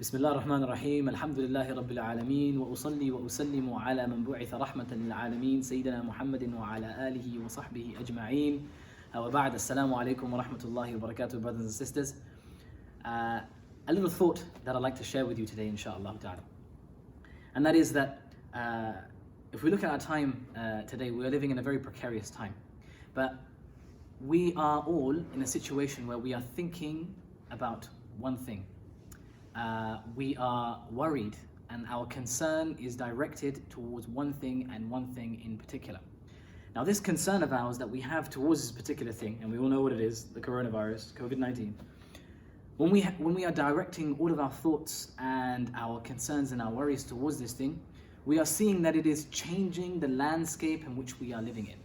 بسم الله الرحمن الرحيم الحمد لله رب العالمين وأصلي وأسلم على من بعث رحمة للعالمين سيدنا محمد وعلى آله وصحبه أجمعين وبعد السلام عليكم ورحمة الله وبركاته, brothers and sisters. A little thought that I'd like to share with you today, inshallah ta'ala. And that is that if we look at our time today, we are living in a very precarious time. But we are all in a situation where we are thinking about one thing. We are worried and our concern is directed towards one thing and one thing in particular. Now this concern of ours that we have towards this particular thing, and we all know what it is, the coronavirus, COVID-19, when we are directing all of our thoughts and our concerns and our worries towards this thing, we are seeing that it is changing the landscape in which we are living in.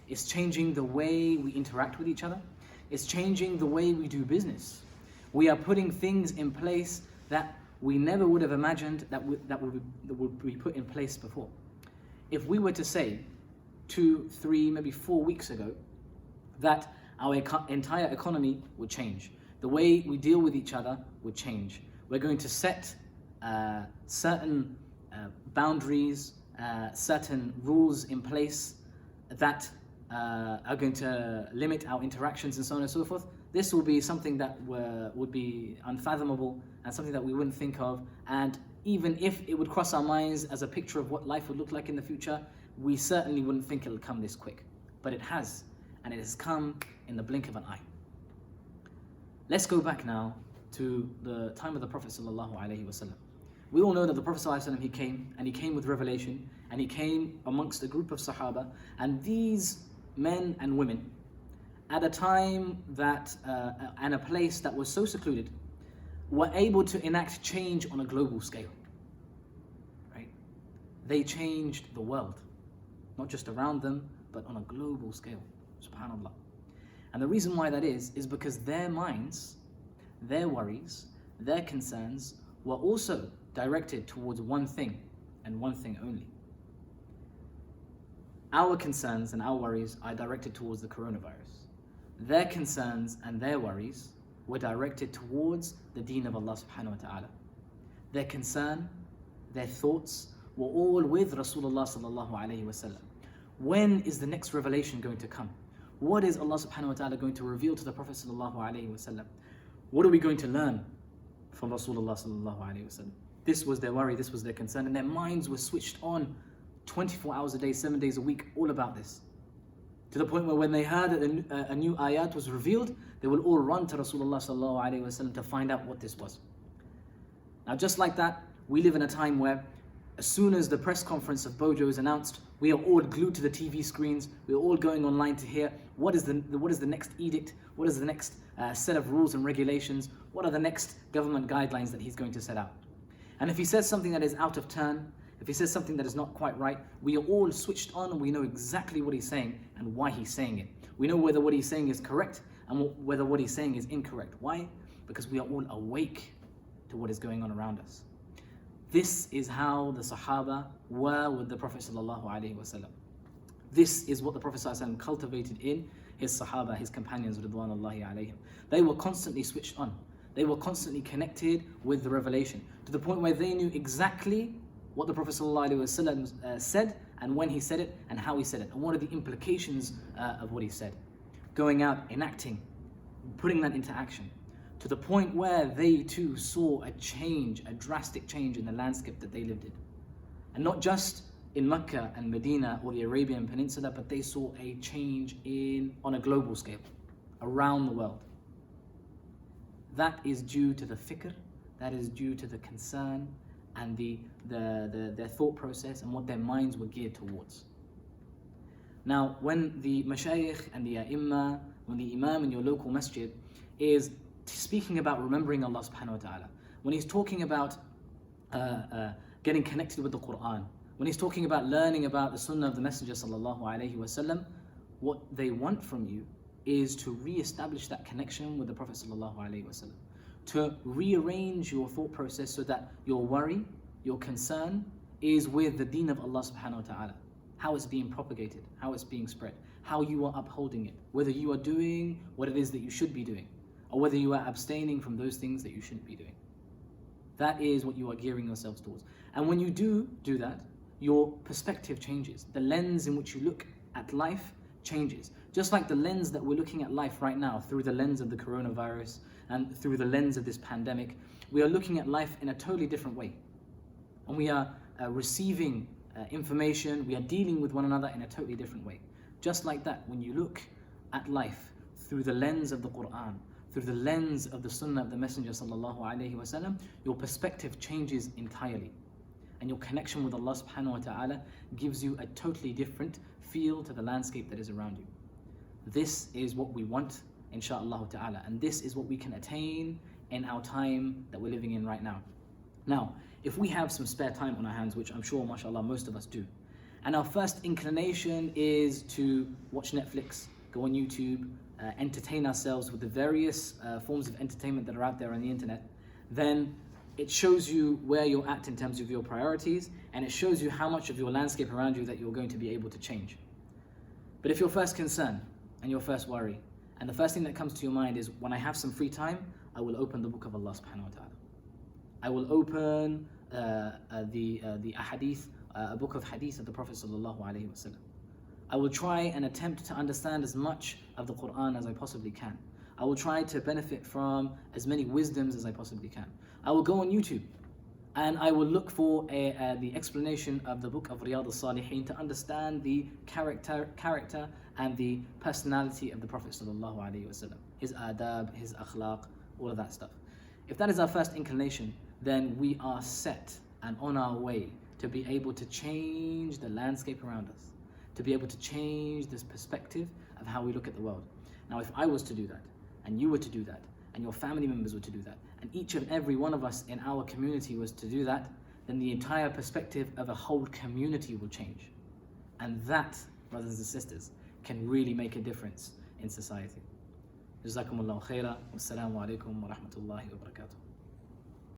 It's changing the way we interact with each other. It's changing the way we do business. We are putting things in place that we never would have imagined that would be put in place before. If we were to say 2, 3, maybe 4 weeks ago that our entire economy would change, the way we deal with each other would change. We're going to set certain boundaries, certain rules in place that are going to limit our interactions and so on and so forth. This will be something that would be unfathomable and something that we wouldn't think of. And even if it would cross our minds as a picture of what life would look like in the future, we certainly wouldn't think it'll come this quick. But it has, and it has come in the blink of an eye. Let's go back now to the time of the Prophet ﷺ. We all know that the Prophet ﷺ, he came with revelation, and he came amongst a group of Sahaba, and these men and women, at a time that and a place that was so secluded, were able to enact change on a global scale. Right? They changed the world, not just around them, but on a global scale. Subhanallah. And the reason why that is because their minds, their worries, their concerns were also directed towards one thing and one thing only. Our concerns and our worries are directed towards the coronavirus. Their concerns and their worries were directed towards the deen of Allah subhanahu wa ta'ala. Their concern, their thoughts were all with Rasulullah sallallahu alayhi wa sallam. When is the next revelation going to come? What is Allah subhanahu wa ta'ala going to reveal to the Prophet sallallahu alayhi wa sallam? What are we going to learn from Rasulullah sallallahu alayhi wa sallam? This was their worry, this was their concern, and their minds were switched on 24 hours a day, 7 days a week, all about this. To the point where when they heard that a new ayat was revealed, they will all run to Rasulullah sallallahu alayhi wa sallam to find out what this was. Now just like that, we live in a time where as soon as the press conference of Bojo is announced, we are all glued to the TV screens, we're all going online to hear what is the next edict, what is the next set of rules and regulations, what are the next government guidelines that he's going to set out. And if he says something that is out of turn, if he says something that is not quite right, we are all switched on and we know exactly what he's saying and why he's saying it. We know whether what he's saying is correct and whether what he's saying is incorrect. Why? Because we are all awake to what is going on around us. This is how the Sahaba were with the Prophet ﷺ. This is what the Prophet ﷺ cultivated in his Sahaba, his companions, ridwanullahi alayhim. They were constantly switched on. They were constantly connected with the revelation, to the point where they knew exactly what the Prophet ﷺ said and when he said it and how he said it and what are the implications of what he said. Going out, enacting, putting that into action, to the point where they too saw a change, a drastic change in the landscape that they lived in. And not just in Mecca and Medina or the Arabian Peninsula, but they saw a change on a global scale, around the world. That is due to the fikr, that is due to the concern and their thought process and what their minds were geared towards. Now, when the mashayikh and the a'imma, when the imam in your local masjid is speaking about remembering Allah subhanahu wa ta'ala, when he's talking about getting connected with the Quran, when he's talking about learning about the sunnah of the Messenger sallallahu alayhi wa sallam, what they want from you is to re-establish that connection with the Prophet sallallahu alayhi wa sallam, to rearrange your thought process so that your worry, your concern is with the deen of Allah subhanahu wa ta'ala, how it's being propagated, how it's being spread, how you are upholding it, whether you are doing what it is that you should be doing, or whether you are abstaining from those things that you shouldn't be doing. That is what you are gearing yourselves towards. And when you do that, your perspective changes. The lens in which you look at life changes. Just like the lens that we're looking at life right now, through the lens of the coronavirus and through the lens of this pandemic, we are looking at life in a totally different way. And we are receiving information, we are dealing with one another in a totally different way. Just like that, when you look at life through the lens of the Quran, through the lens of the Sunnah of the Messenger sallallahu alaihi wasallam, your perspective changes entirely. And your connection with Allah subhanahu wa ta'ala gives you a totally different feel to the landscape that is around you. This is what we want, insha'Allah ta'ala, and this is what we can attain in our time that we're living in right now. Now, if we have some spare time on our hands, which I'm sure, mashallah, most of us do, and our first inclination is to watch Netflix, go on YouTube, entertain ourselves with the various forms of entertainment that are out there on the internet, then it shows you where you're at in terms of your priorities, and it shows you how much of your landscape around you that you're going to be able to change. But if your first concern and your first worry, and the first thing that comes to your mind is, when I have some free time, I will open the book of Allah subhanahu wa ta'ala. I will open the ahadith, a book of hadith of the Prophet sallallahu alaihi wasallam. I will try and attempt to understand as much of the Quran as I possibly can. I will try to benefit from as many wisdoms as I possibly can. I will go on YouTube and I will look for the explanation of the book of Riyadh al-Salihin to understand the character and the personality of the Prophet sallallahu alaihi wasallam, his adab, his akhlaq, all of that stuff. If that is our first inclination, then we are set and on our way to be able to change the landscape around us, to be able to change this perspective of how we look at the world. Now, if I was to do that, and you were to do that, and your family members were to do that, and each and every one of us in our community was to do that, then the entire perspective of a whole community will change. And that, brothers and sisters, can really make a difference in society. Jazakumullahu khaira. Wassalamu alaikum wa rahmatullahi wa barakatuh.